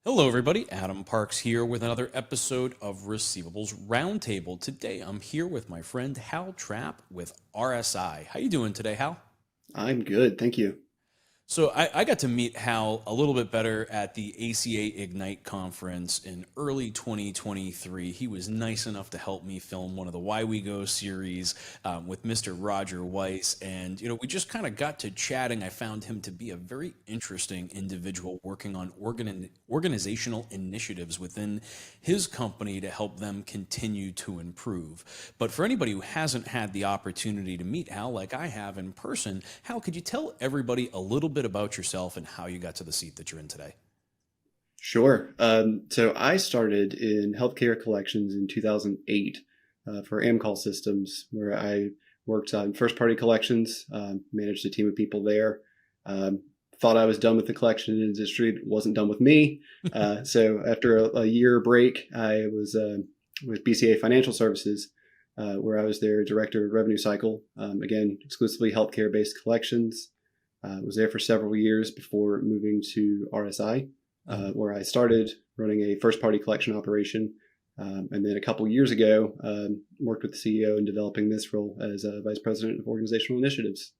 Hello, everybody. Adam Parks here with another episode of Receivables Roundtable. Today, I'm here with my friend Hal Trapp with RSI. How you doing today, Hal? I'm good, thank you. So I got to meet Hal a little bit better at the ACA Ignite conference in early 2023. He was nice enough to help me film one of the Why We Go series with Mr. Roger Weiss. And, we just kind of got to chatting. I found him to be a very interesting individual working on organizational initiatives within his company to help them continue to improve. But for anybody who hasn't had the opportunity to meet Hal like I have in person, Hal, could you tell everybody a little bit about yourself and how you got to the seat that you're in today? Sure. So I started in healthcare collections in 2008 for AmCall Systems, where I worked on first-party collections, managed a team of people there. Thought I was done with the collection industry. It wasn't done with me. So after a year break, I was with BCA Financial Services, where I was their director of revenue cycle. Again, exclusively healthcare-based collections. Was there for several years before moving to RSI, where I started running a first-party collection operation. And then a couple years ago, worked with the CEO in developing this role as a Vice President of Organizational Initiatives.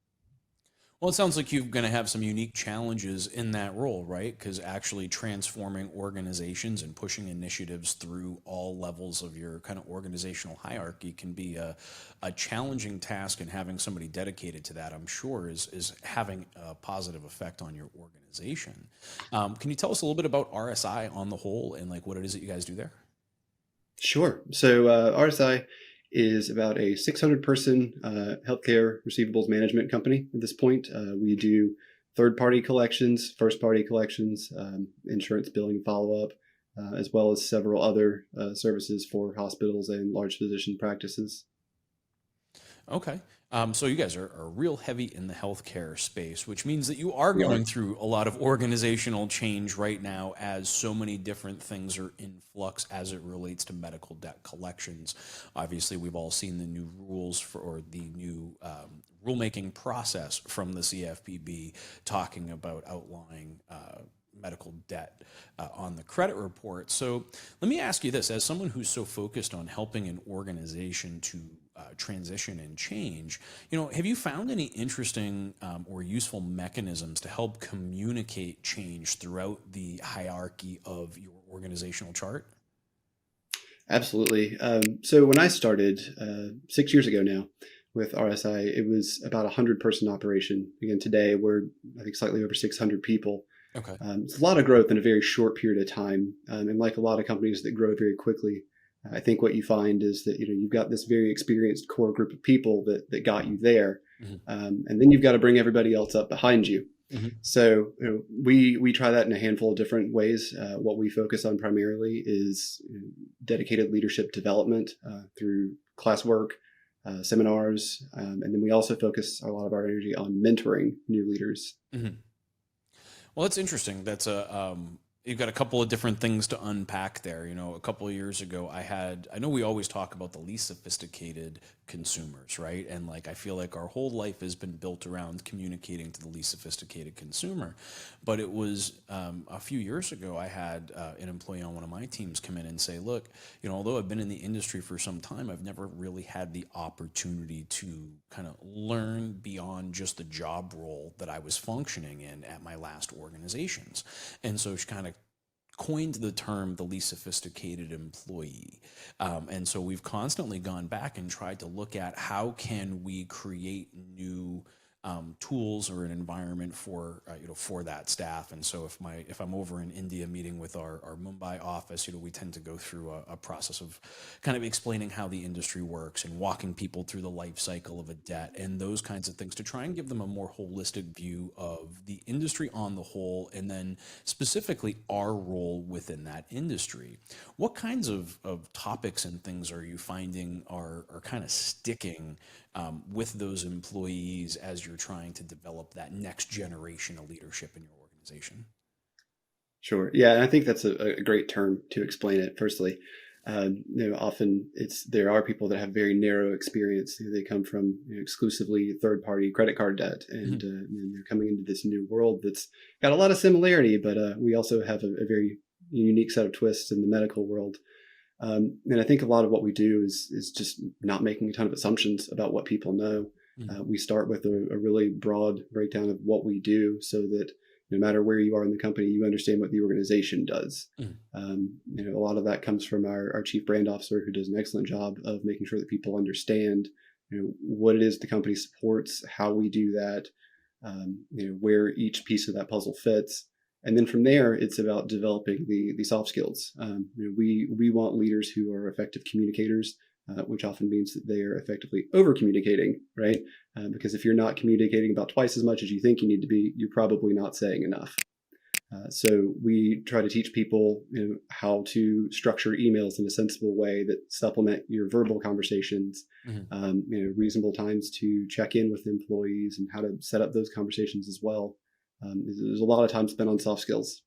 Well, it sounds like you're going to have some unique challenges in that role, right? Because actually transforming organizations and pushing initiatives through all levels of your kind of organizational hierarchy can be a challenging task, and having somebody dedicated to that, I'm sure, is having a positive effect on your organization. Can you tell us a little bit about RSI on the whole and like what it is that you guys do there? Sure. So RSI is about a 600-person healthcare receivables management company at this point. We do third-party collections, first-party collections, insurance billing follow-up, as well as several other services for hospitals and large physician practices. Okay. So you guys are real heavy in the healthcare space, which means that you are We are. going through a lot of organizational change right now as so many different things are in flux as it relates to medical debt collections. Obviously, we've all seen the new rules or the new rulemaking process from the CFPB talking about outlying medical debt on the credit report. So let me ask you this, as someone who's so focused on helping an organization to transition and change, have you found any interesting or useful mechanisms to help communicate change throughout the hierarchy of your organizational chart? Absolutely. So when I started 6 years ago now with RSI, it was about a 100-person operation. Again, today we're, I think, slightly over 600 people. Okay. It's a lot of growth in a very short period of time. And like a lot of companies that grow very quickly, I think what you find is that you've got this very experienced core group of people that got you there, and then you've got to bring everybody else up behind you. Hmm. So we try that in a handful of different ways. What we focus on primarily is dedicated leadership development through classwork, seminars, and then we also focus a lot of our energy on mentoring new leaders. Hmm. Well, that's interesting. You've got a couple of different things to unpack there. A couple of years ago, I know we always talk about the least sophisticated consumers, right? And like, I feel like our whole life has been built around communicating to the least sophisticated consumer. But it was a few years ago, I had an employee on one of my teams come in and say, look, although I've been in the industry for some time, I've never really had the opportunity to kind of learn beyond just the job role that I was functioning in at my last organizations. And so she kind of coined the term the least sophisticated employee. And so we've constantly gone back and tried to look at how can we create new tools or an environment for for that staff. And so if I'm over in India meeting with our Mumbai office, we tend to go through a process of kind of explaining how the industry works and walking people through the life cycle of a debt and those kinds of things to try and give them a more holistic view of the industry on the whole, and then specifically our role within that industry. What kinds of topics and things are you finding are kind of sticking with those employees as you're trying to develop that next generation of leadership in your organization? Sure. Yeah, and I think that's a great term to explain it. Firstly, Often there are people that have very narrow experience. They come from exclusively third-party credit card debt, and, Mhm. and they're coming into this new world that's got a lot of similarity, but we also have a very unique set of twists in the medical world. And I think a lot of what we do is just not making a ton of assumptions about what people know. Mhm. We start with a really broad breakdown of what we do, so that no matter where you are in the company, you understand what the organization does. Mhm. A lot of that comes from our chief brand officer, who does an excellent job of making sure that people understand, what it is the company supports, how we do that, where each piece of that puzzle fits. And then from there, it's about developing the soft skills. We want leaders who are effective communicators, which often means that they are effectively over communicating, right? Because if you're not communicating about twice as much as you think you need to be, you're probably not saying enough. So we try to teach people, how to structure emails in a sensible way that supplement your verbal conversations. Mhm. Reasonable times to check in with employees and how to set up those conversations as well. There's a lot of time spent on soft skills.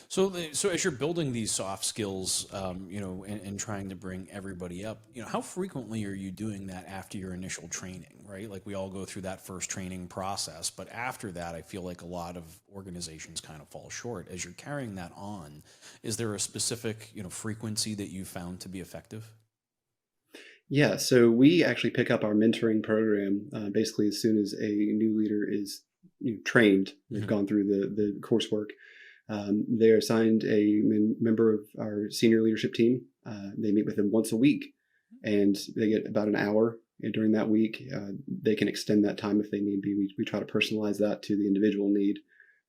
So as you're building these soft skills, and trying to bring everybody up, how frequently are you doing that after your initial training, right? Like we all go through that first training process, but after that, I feel like a lot of organizations kind of fall short. As you're carrying that on, is there a specific, frequency that you found to be effective? Yeah, so we actually pick up our mentoring program basically as soon as a new leader is trained. They've Mhm. gone through the coursework. They're assigned a member of our senior leadership team. They meet with them once a week, and they get about an hour during that week. They can extend that time if they need be. We try to personalize that to the individual need,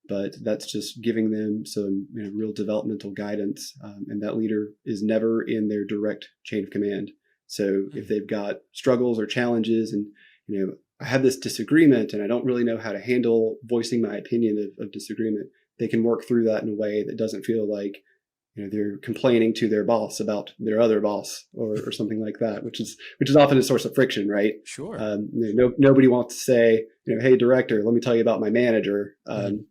but that's just giving them some real developmental guidance. And that leader is never in their direct chain of command. So if Mhm. they've got struggles or challenges, and I have this disagreement and I don't really know how to handle voicing my opinion of disagreement, they can work through that in a way that doesn't feel like they're complaining to their boss about their other boss, or something like that, which is often a source of friction, right? Sure. Nobody wants to say, hey director, let me tell you about my manager. Mhm.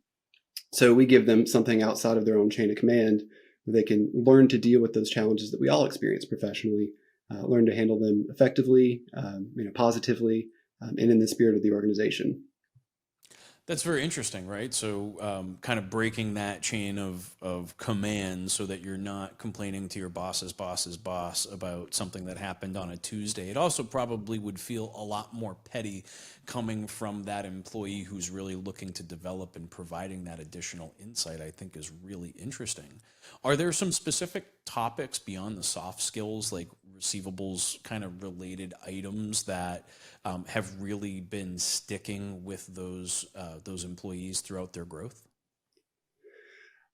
So we give them something outside of their own chain of command where they can learn to deal with those challenges that we all experience professionally, learn to handle them effectively, positively, and in the spirit of the organization. That's very interesting, right? So, kind of breaking that chain of command so that you're not complaining to your boss's boss about something that happened on a Tuesday. It also probably would feel a lot more petty coming from that employee who's really looking to develop, and providing that additional insight, I think is really interesting. Are there some specific topics beyond the soft skills, like receivables kind of related items, that have really been sticking with those employees throughout their growth?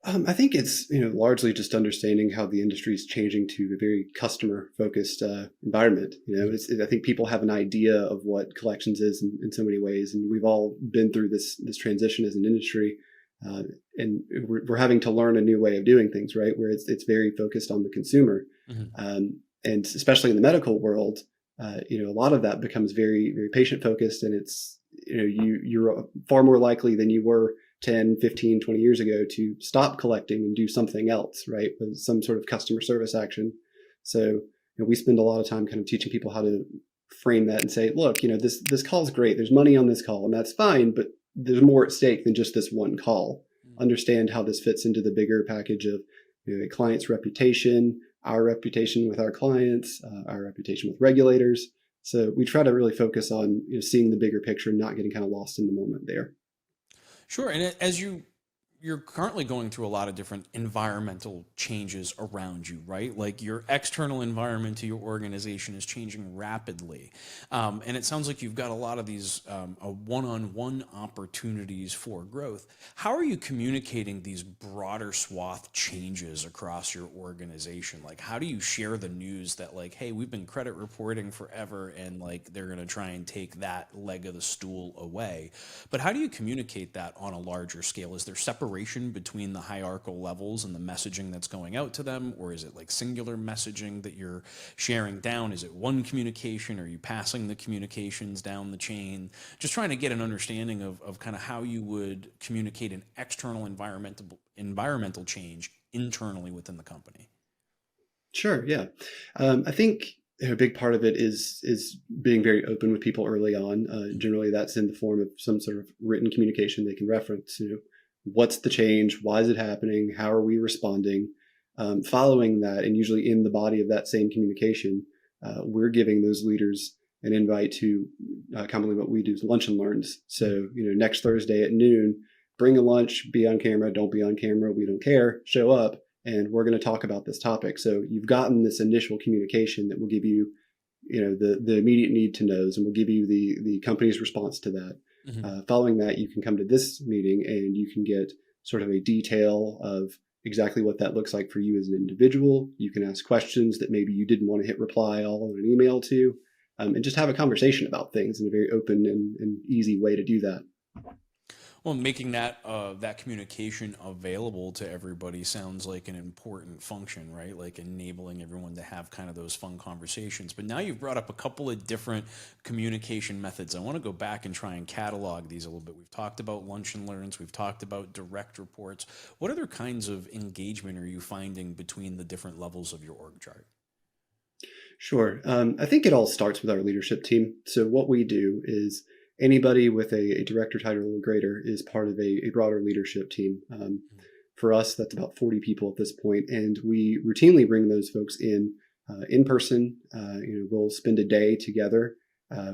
I think it's largely just understanding how the industry is changing to a very customer focused environment. I think people have an idea of what collections is in so many ways, and we've all been through this transition as an industry, uh, and we're having to learn a new way of doing things, right? Where it's very focused on the consumer, Mhm. and especially in the medical world, a lot of that becomes very very patient focused, and it's you're far more likely than you were 10, 15, 20 years ago to stop collecting and do something else, right? With some sort of customer service action. So, we spend a lot of time kind of teaching people how to frame that and say, look, this call is great. There's money on this call, and that's fine, but there's more at stake than just this one call. Understand how this fits into the bigger package of a client's reputation, our reputation with our clients, our reputation with regulators. So we try to really focus on seeing the bigger picture and not getting kind of lost in the moment there. Sure. And as you're currently going through a lot of different environmental changes around you, right? Like your external environment to your organization is changing rapidly. And it sounds like you've got a lot of these one-on-one opportunities for growth. How are you communicating these broader swath changes across your organization? Like, how do you share the news that, like, hey, we've been credit reporting forever, and like they're going to try and take that leg of the stool away? But how do you communicate that on a larger scale? Is there separation between the hierarchical levels and the messaging that's going out to them? Or is it like singular messaging that you're sharing down? Is it one communication? Are you passing the communications down the chain? Just trying to get an understanding of kind of how you would communicate an external environmental change internally within the company. Sure. Yeah. I think a big part of it is being very open with people early on. Generally, that's in the form of some sort of written communication they can reference. What's the change? Why is it happening? How are we responding? Following that, and usually in the body of that same communication, we're giving those leaders an invite to commonly what we do is lunch and learns. So, next Thursday at noon, bring a lunch, be on camera, don't be on camera, we don't care, show up, and we're going to talk about this topic. So you've gotten this initial communication that will give you, the immediate need to knows, and will give you the company's response to that. Following that, you can come to this meeting and you can get sort of a detail of exactly what that looks like for you as an individual. You can ask questions that maybe you didn't want to hit reply all in an email to, and just have a conversation about things in a very open and easy way to do that. Well, making that communication available to everybody sounds like an important function, right? Like enabling everyone to have kind of those fun conversations. But now you've brought up a couple of different communication methods. I want to go back and try and catalog these a little bit. We've talked about lunch and learns. We've talked about direct reports. What other kinds of engagement are you finding between the different levels of your org chart? Sure. I think it all starts with our leadership team. So what we do is anybody with a director title or greater is part of a broader leadership team. For us, that's about 40 people at this point, and we routinely bring those folks in person. We'll spend a day together.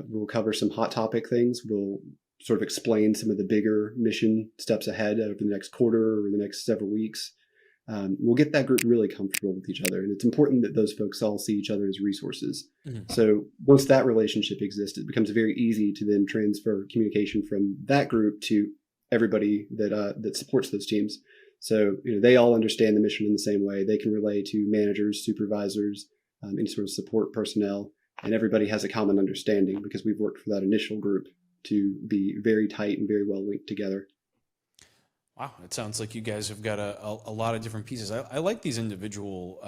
We'll cover some hot topic things. We'll sort of explain some of the bigger mission steps ahead over the next quarter or the next several weeks. We'll get that group really comfortable with each other. And it's important that those folks all see each other as resources. So once that relationship exists, it becomes very easy to then transfer communication from that group to everybody that supports those teams. So they all understand the mission in the same way. They can relay to managers, supervisors, any sort of support personnel, and everybody has a common understanding because we've worked for that initial group to be very tight and very well linked together. Wow, it sounds like you guys have got a lot of different pieces. I like these individual,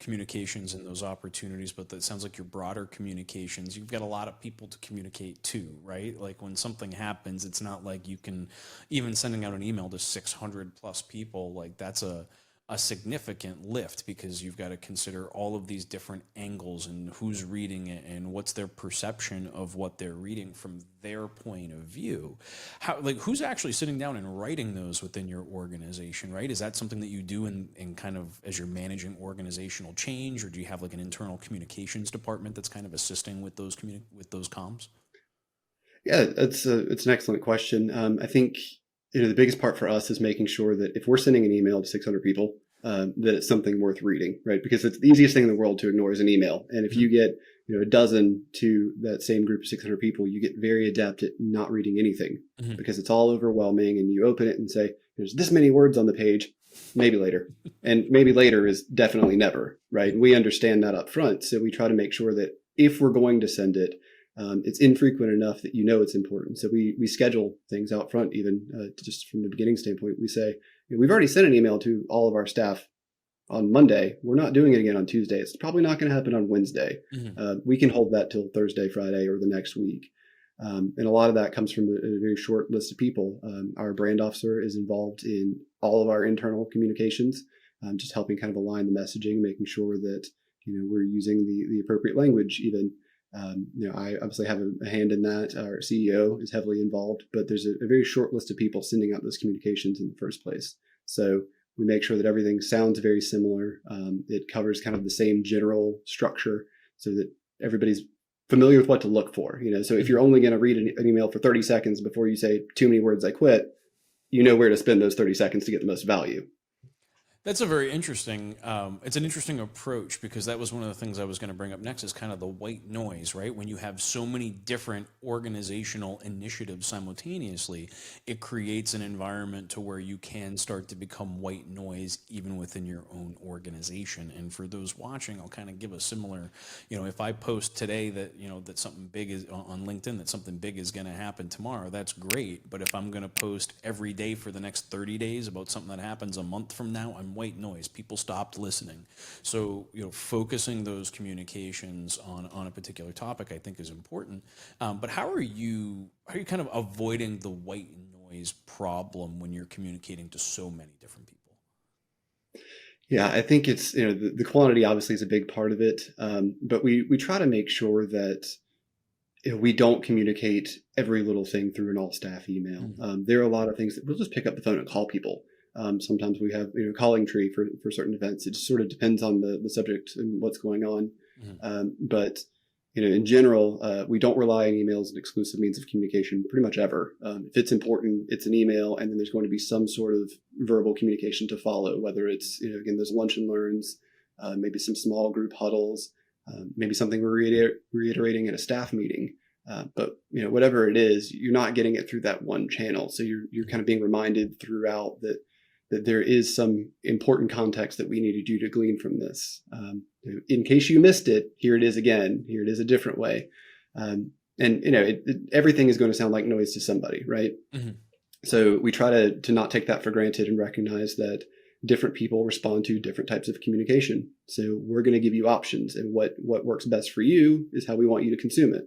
communications and those opportunities, but that sounds like your broader communications. You've got a lot of people to communicate to, right? Like when something happens, it's not like you can even sending out an email to 600 plus people. Like that's a significant lift because you've got to consider all of these different angles and who's reading it and what's their perception of what they're reading from their point of view. How, like, who's actually sitting down and writing those within your organization, right? Is that something that you do in kind of as you're managing organizational change, or do you have like an internal communications department that's kind of assisting with those with those comms? Yeah, it's an excellent question. I think the biggest part for us is making sure that if we're sending an email to 600 people, that it's something worth reading, right? Because it's the easiest thing in the world to ignore is an email. And if you get a dozen to that same group of 600 people, you get very adept at not reading anything because it's all overwhelming. And you open it and say, "There's this many words on the page." Maybe later, and maybe later is definitely never, right? And we understand that up front, so we try to make sure that if we're going to send it, it's infrequent enough that it's important. So we schedule things out front, even just from the beginning standpoint. We say, we've already sent an email to all of our staff on Monday. We're not doing it again on Tuesday. It's probably not going to happen on Wednesday. We can hold that till Thursday, Friday, or the next week. And a lot of that comes from a very short list of people. Our brand officer is involved in all of our internal communications, just helping kind of align the messaging, making sure that we're using the appropriate language even. I obviously have a hand in that. Our CEO is heavily involved, but there's a very short list of people sending out those communications in the first place. So we make sure that everything sounds very similar. It covers kind of the same general structure so that everybody's familiar with what to look for. So if you're only going to read an email for 30 seconds before you say too many words, I quit, you know where to spend those 30 seconds to get the most value. That's a very interesting, it's an interesting approach because that was one of the things I was going to bring up next is kind of the white noise, right? When you have so many different organizational initiatives simultaneously, it creates an environment to where you can start to become white noise even within your own organization. And for those watching, I'll kind of give a similar, if I post today that, that something big is on LinkedIn, that something big is going to happen tomorrow, that's great. But if I'm going to post every day for the next 30 days about something that happens a month from now, I'm white noise. People stopped listening. So, focusing those communications on a particular topic, I think is important. But how are you kind of avoiding the white noise problem when you're communicating to so many different people? Yeah, I think it's, the quantity obviously is a big part of it. But we try to make sure that we don't communicate every little thing through an all staff email. Mhm. There are a lot of things that we'll just pick up the phone and call people. Sometimes we have, calling tree for certain events. It just sort of depends on the subject and what's going on. Mhm. But in general, we don't rely on email as an exclusive means of communication pretty much ever. If it's important, it's an email, and then there's going to be some sort of verbal communication to follow, whether it's, again, those lunch and learns, maybe some small group huddles, maybe something we're reiterating in a staff meeting. But whatever it is, you're not getting it through that one channel. So you're kind of being reminded throughout that there is some important context that we needed you to glean from this. In case you missed it, here it is again. Here it is a different way. And everything is going to sound like noise to somebody, right? Mhm. So we try to not take that for granted and recognize that different people respond to different types of communication. So we're going to give you options, and what works best for you is how we want you to consume it.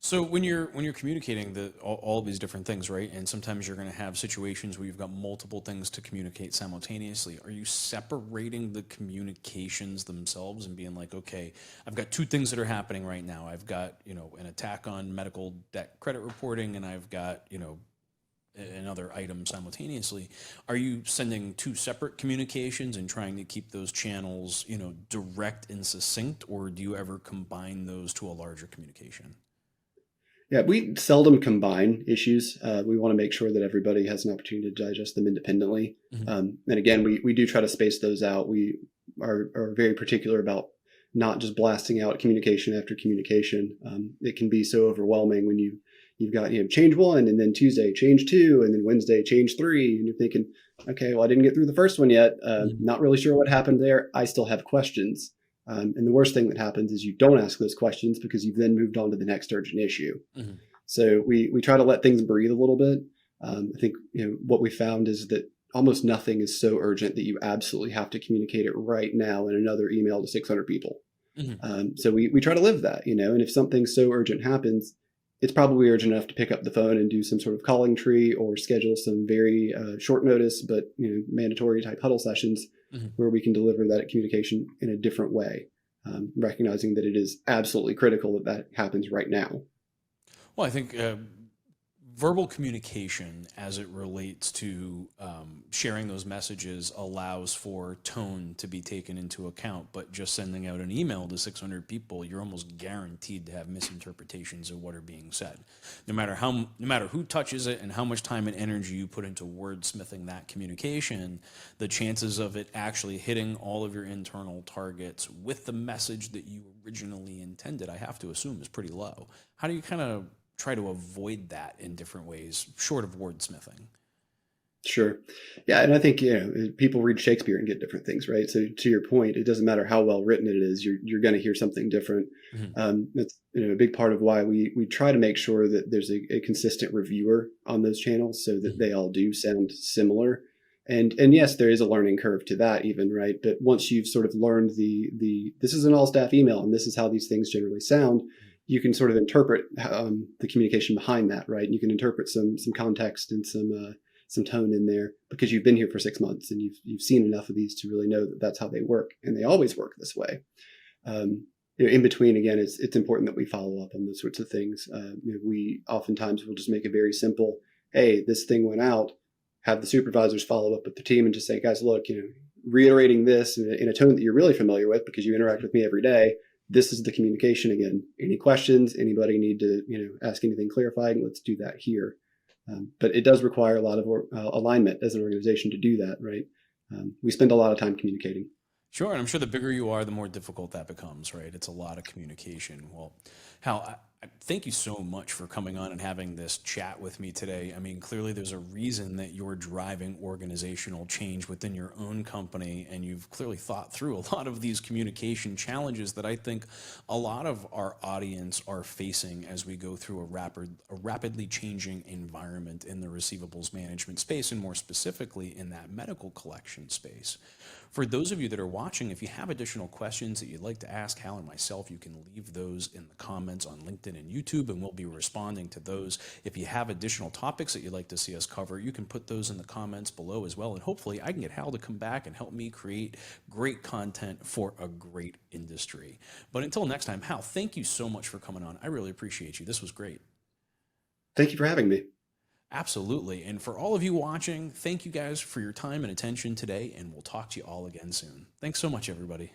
So when you're communicating all of these different things, right? And sometimes you're going to have situations where you've got multiple things to communicate simultaneously. Are you separating the communications themselves and being like, okay, I've got two things that are happening right now. I've got, an attack on medical debt credit reporting, and I've got, another item simultaneously. Are you sending two separate communications and trying to keep those channels, direct and succinct, or do you ever combine those to a larger communication? Yeah, we seldom combine issues. We want to make sure that everybody has an opportunity to digest them independently. Mhm. And again, we do try to space those out. We are very particular about not just blasting out communication after communication. It can be so overwhelming when you've got change one, and then Tuesday change two, and then Wednesday change three, and you're thinking, okay, well, I didn't get through the first one yet. Mhm. Not really sure what happened there. I still have questions. And the worst thing that happens is you don't ask those questions because you've then moved on to the next urgent issue. Mhm. So we try to let things breathe a little bit. I think what we found is that almost nothing is so urgent that you absolutely have to communicate it right now in another email to 600 people. Mhm. So we try to live that, and if something so urgent happens, it's probably urgent enough to pick up the phone and do some sort of calling tree or schedule some very short notice, but mandatory type huddle sessions Mhm. where we can deliver that communication in a different way, recognizing that it is absolutely critical that that happens right now. Well, I think verbal communication as it relates to sharing those messages allows for tone to be taken into account, but just sending out an email to 600 people, you're almost guaranteed to have misinterpretations of what are being said. No matter who touches it and how much time and energy you put into wordsmithing that communication, the chances of it actually hitting all of your internal targets with the message that you originally intended, I have to assume, is pretty low. How do you kind of try to avoid that in different ways, short of wordsmithing? Sure. Yeah, and I think people read Shakespeare and get different things, right? So to your point, it doesn't matter how well written it is, you're going to hear something different. Mhm. That's a big part of why we try to make sure that there's a consistent reviewer on those channels, so that Mhm. they all do sound similar. And yes, there is a learning curve to that, even, right? But once you've sort of learned the this is an all staff email and this is how these things generally sound, you can sort of interpret the communication behind that, right? And you can interpret some context and some tone in there because you've been here for 6 months and you've seen enough of these to really know that that's how they work, and they always work this way. In between, again, it's important that we follow up on those sorts of things. We oftentimes will just make a very simple, hey, this thing went out. Have the supervisors follow up with the team and just say, guys, look, reiterating this in a tone that you're really familiar with because you interact with me every day. This is the communication again. Any questions? Anybody need to ask anything clarifying? Let's do that here. But it does require a lot of alignment as an organization to do that, right? We spend a lot of time communicating. Sure, and I'm sure the bigger you are, the more difficult that becomes, right? It's a lot of communication. Well, Hal, I thank you so much for coming on and having this chat with me today. I mean, clearly there's a reason that you're driving organizational change within your own company, and you've clearly thought through a lot of these communication challenges that I think a lot of our audience are facing as we go through a rapidly changing environment in the receivables management space, and more specifically in that medical collection space. For those of you that are watching, if you have additional questions that you'd like to ask Hal and myself, you can leave those in the comments on LinkedIn LinkedIn and YouTube, and we'll be responding to those. If you have additional topics that you'd like to see us cover, you can put those in the comments below as well. And hopefully I can get Hal to come back and help me create great content for a great industry. But until next time, Hal, thank you so much for coming on. I really appreciate you. This was great. Thank you for having me. Absolutely. And for all of you watching, thank you guys for your time and attention today, and we'll talk to you all again soon. Thanks so much, everybody.